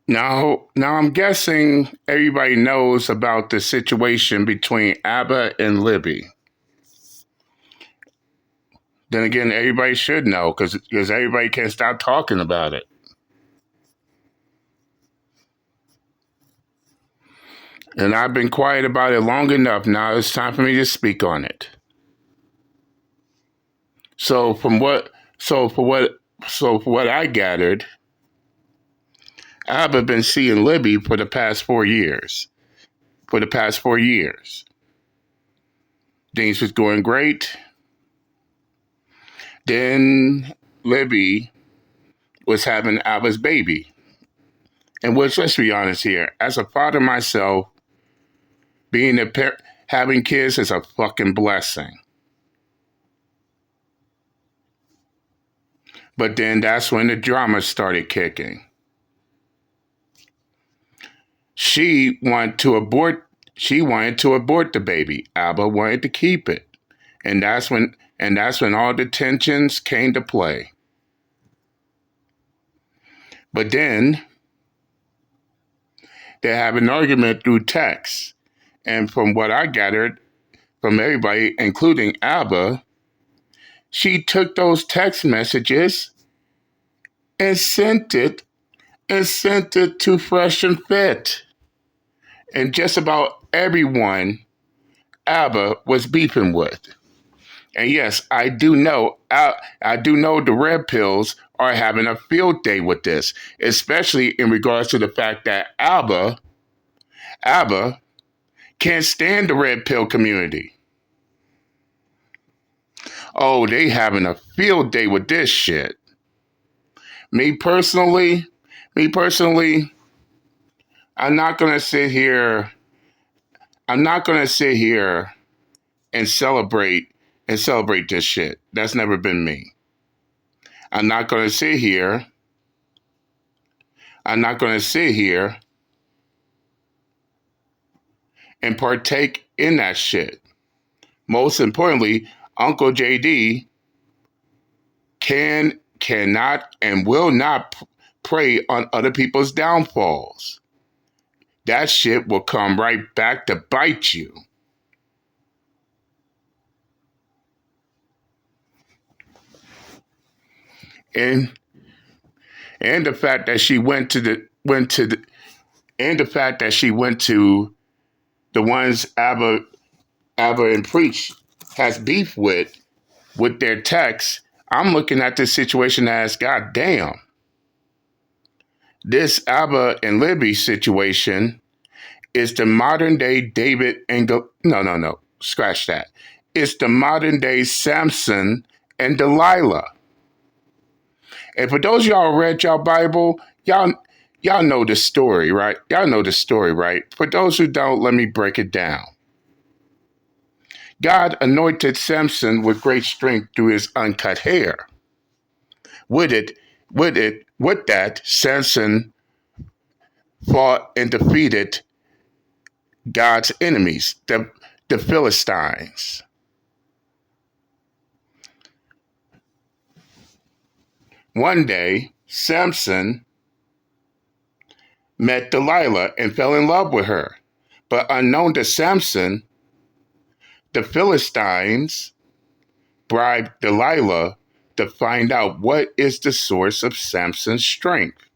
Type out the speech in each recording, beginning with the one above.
Now I'm guessing everybody knows about the situation between Abba and Libby. Then again, everybody should know because everybody can't stop talking about it. And I've been quiet about it long enough. Now it's time for me to speak on it. So from what so for what so for what I gathered, Abba been seeing Libby for the past 4 years. For the past 4 years, things was going great. Then Libby was having Abba's baby. And which, let's be honest here, as a father myself, being a parent, having kids is a fucking blessing. But then that's when the drama started kicking. She wanted to abort. She wanted to abort the baby. Abba wanted to keep it, and that's when all the tensions came to play. But then they have an argument through text, and from what I gathered from everybody, including Abba, she took those text messages and sent it to Fresh and Fit. And just about everyone Abba was beefing with. And yes, I do know the red pills are having a field day with this, especially in regards to the fact that Abba can't stand the red pill community. Oh, they having a field day with this shit. Me personally, me personally, I'm not gonna sit here. I'm not gonna sit here and celebrate this shit. That's never been me. I'm not gonna sit here. I'm not gonna sit here and partake in that shit. Most importantly, Uncle JD cannot, and will not prey on other people's downfalls. That shit will come right back to bite you. And and the fact that she went to the and the fact that she went to the ones Abba and Preach has beef with their texts. I'm looking at this situation as, God damn, this Abba and Libby situation is the modern day David and no, scratch that. It's the modern day Samson and Delilah. And for those of y'all who read y'all Bible, y'all know the story, right? Y'all know the story, right? For those who don't, let me break it down. God anointed Samson with great strength through his uncut hair. With it, with that, Samson fought and defeated God's enemies, the Philistines. One day, Samson met Delilah and fell in love with her. But unknown to Samson, the Philistines bribed Delilah to find out what is the source of Samson's strength.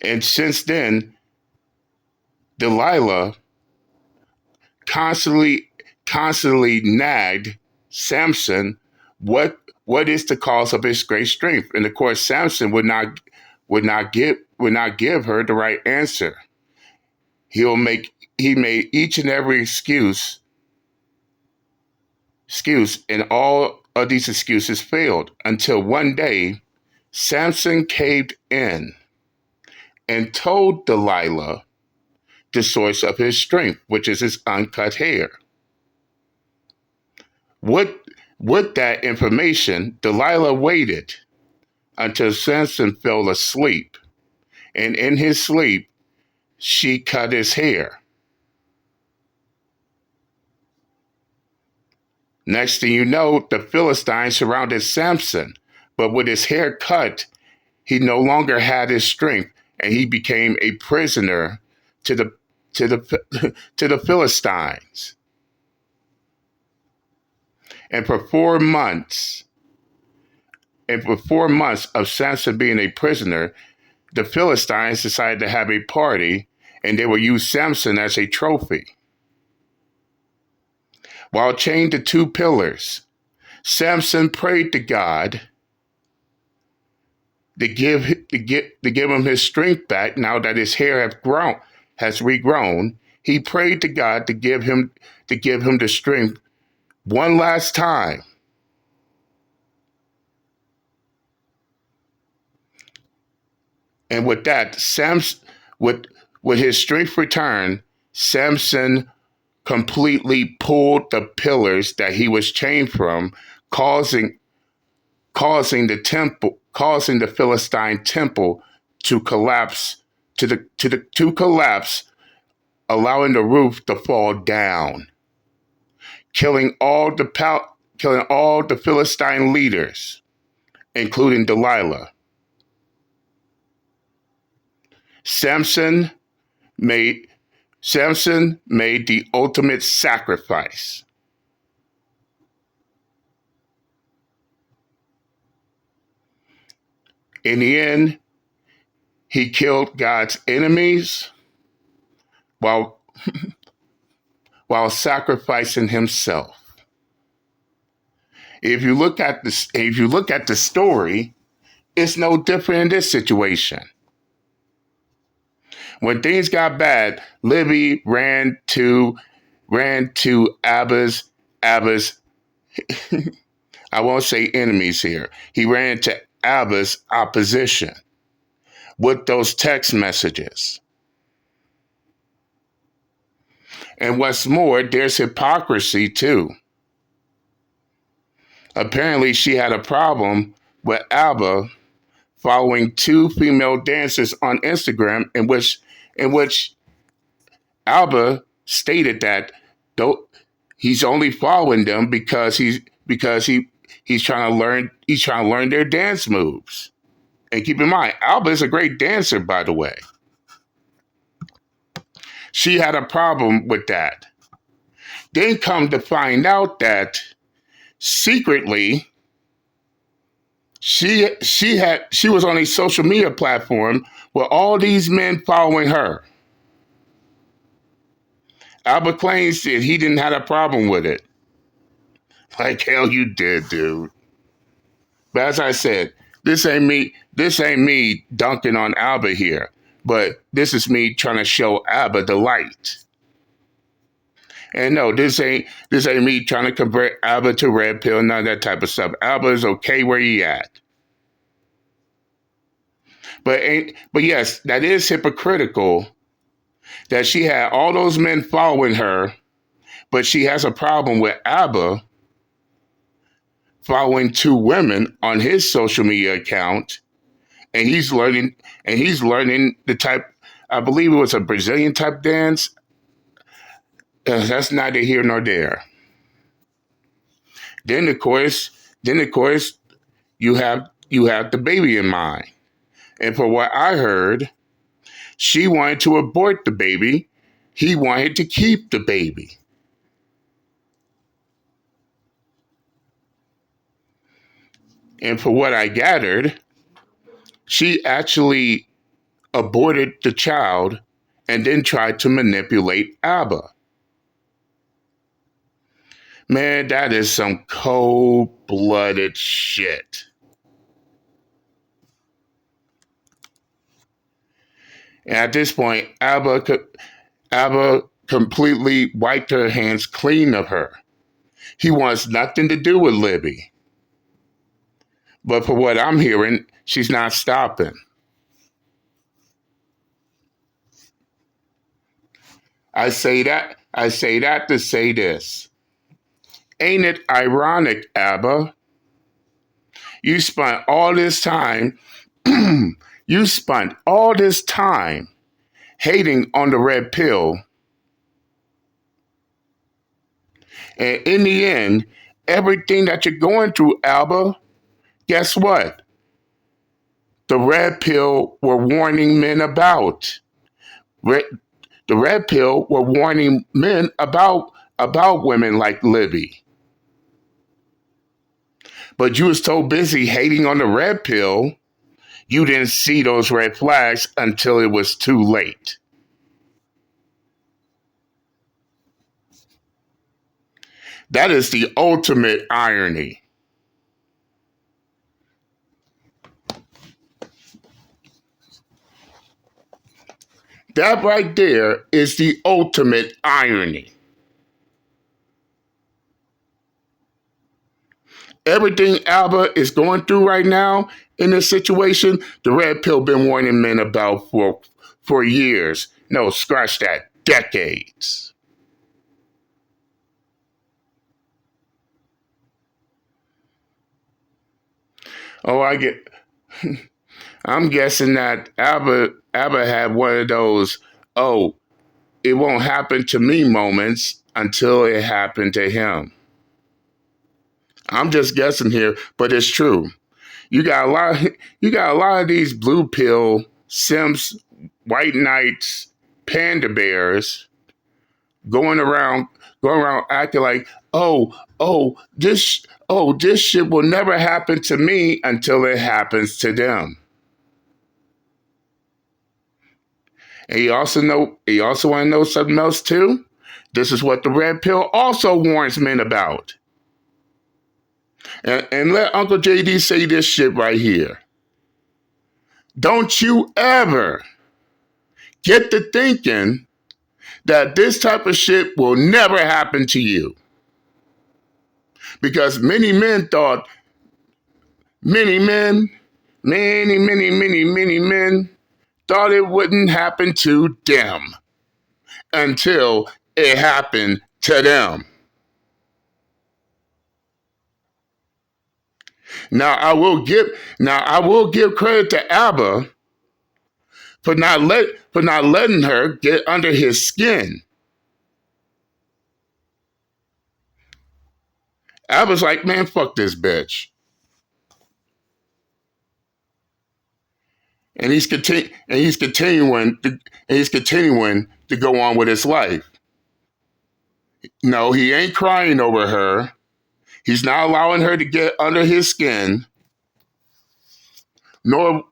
And since then, Delilah constantly nagged Samson what is the cause of his great strength. And of course, Samson would not give her the right answer. He made each and every excuse, and all of these excuses failed until one day Samson caved in and told Delilah the source of his strength, which is his uncut hair. With, with that information, Delilah waited until Samson fell asleep, and in his sleep, she cut his hair. Next thing you know, the Philistines surrounded Samson, but with his hair cut, He no longer had his strength, and he became a prisoner to the to the to the Philistines. And for 4 months, and for 4 months of Samson being a prisoner, the Philistines decided to have a party, and they would use Samson as a trophy. While chained to two pillars, Samson prayed to God to give him his strength back now that his hair has regrown. He prayed to God to give him the strength one last time. And with that, with his strength returned, Samson completely pulled the pillars that he was chained from, causing causing the Philistine temple to collapse to collapse, allowing the roof to fall down, killing killing all the Philistine leaders, including Delilah. Samson made Samson made the ultimate sacrifice. In the end, he killed God's enemies while while sacrificing himself. If you look at the story, it's no different in this situation. When things got bad, Libby ran to Abba's I won't say enemies here. He ran to Abba's opposition with those text messages. And what's more, there's hypocrisy too. Apparently, she had a problem with Abba following two female dancers on Instagram, in which Alba stated that though he's only following them because he's trying to learn their dance moves. And keep in mind, Alba is a great dancer, by the way. She had a problem with that. Then come to find out that secretly she was on a social media platform with all these men following her. Alba claims that he didn't have a problem with it. Like hell you did, dude. But as I said, this ain't me dunking on Alba here. But this is me trying to show Alba the light. And no, this ain't me trying to convert Alba to red pill, none of that type of stuff. Alba is okay where he at. But yes, that is hypocritical that she had all those men following her, but she has a problem with Abba following two women on his social media account, and he's learning the type. I believe it was a Brazilian type dance. That's neither here nor there. Then of course, you have the baby in mind, and for what I heard, she wanted to abort the baby. He wanted to keep the baby. And for what I gathered, she actually aborted the child and then tried to manipulate Abba. Man, that is some cold-blooded shit. And at this point, Abba completely wiped her hands clean of her. He wants nothing to do with Libby. But for what I'm hearing, she's not stopping. I say that to say this. Ain't it ironic, Abba? You spent all this time you spent all this time hating on the red pill. And in the end, everything that you're going through, Alba, guess what? the red pill were warning men about. Red, the red pill were warning men about women like Libby. But you was so busy hating on the red pill, you didn't see those red flags until it was too late. That is the ultimate irony. That right there is the ultimate irony. Everything Alba is going through right now in this situation, the red pill been warning men about for years. No, scratch that, decades. Oh, I'm guessing that Alba had one of those, oh, it won't happen to me moments until it happened to him. I'm just guessing here, but it's true. You got a lot. You got a lot of these blue pill simps, white knights, panda bears going around acting like, this shit will never happen to me until it happens to them. And you also want to know something else too? This is what the red pill also warns men about. And let Uncle JD say this shit right here. Don't you ever get to thinking that this type of shit will never happen to you. Because many men thought it wouldn't happen to them until it happened to them. Now I will give credit to Abba for not letting her get under his skin. Abba's like, man, fuck this bitch. And he's continuing to go on with his life. No, he ain't crying over her. He's not allowing her to get under his skin. Nor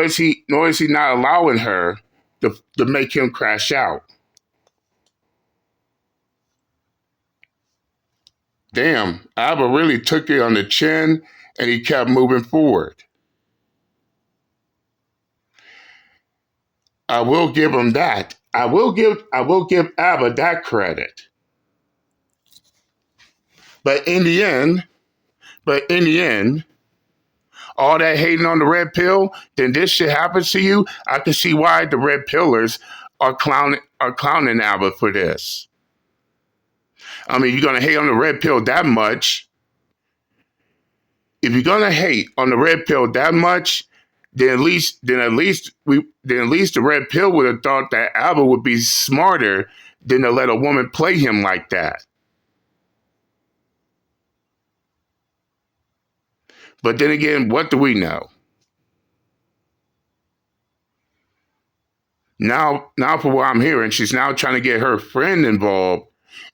is he not allowing her to make him crash out. Damn, Abba really took it on the chin and he kept moving forward. I will give him that. I will give Abba that credit. But in the end, all that hating on the red pill, then this shit happens to you. I can see why the red pillars are clowning Abba for this. I mean, you're gonna hate on the red pill that much. If you're gonna hate on the red pill that much, then at least the red pill would have thought that Abba would be smarter than to let a woman play him like that. But then again, what do we know? Now for what I'm hearing, she's now trying to get her friend involved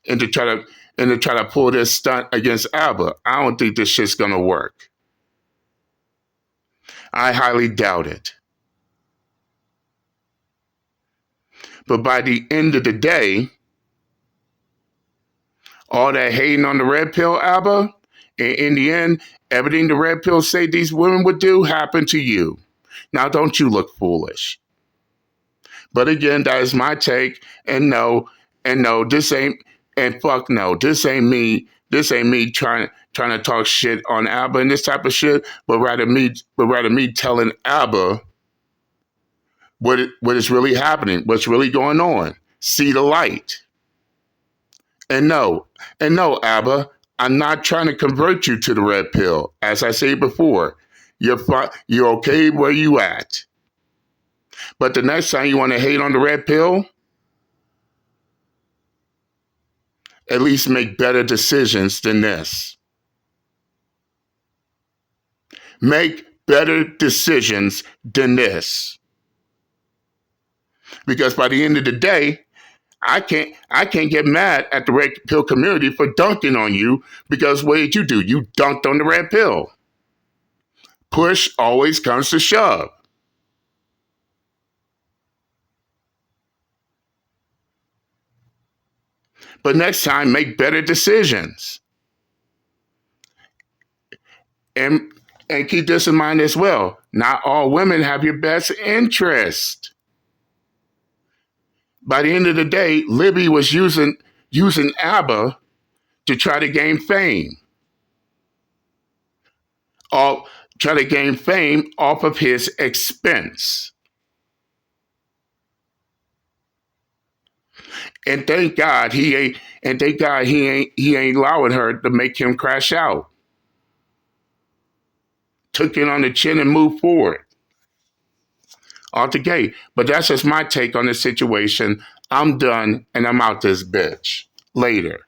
and to try to pull this stunt against Abba. I don't think this shit's gonna work. I highly doubt it. But by the end of the day, all that hating on the red pill, Abba, and in the end, everything the red pill say these women would do happened to you. Now don't you look foolish. But again, that is my take. And no, this ain't and fuck no, this ain't me. This ain't me trying to talk shit on Abba and this type of shit, but rather me telling Abba what is really happening, what's really going on. See the light. And no, Abba, I'm not trying to convert you to the red pill. As I said before, you're okay where you at. But the next time you want to hate on the red pill, at least make better decisions than this. Make better decisions than this. Because by the end of the day, I can't get mad at the red pill community for dunking on you, because what did you do? You dunked on the red pill. Push always comes to shove. But next time, make better decisions. And and keep this in mind as well. Not all women have your best interest. By the end of the day, Libby was using ABBA to try to gain fame. Or try to gain fame off of his expense. And thank God he ain't allowing her to make him crash out. Took it on the chin and moved forward. Out the gate. But that's just my take on the situation. I'm done and I'm out this bitch. Later.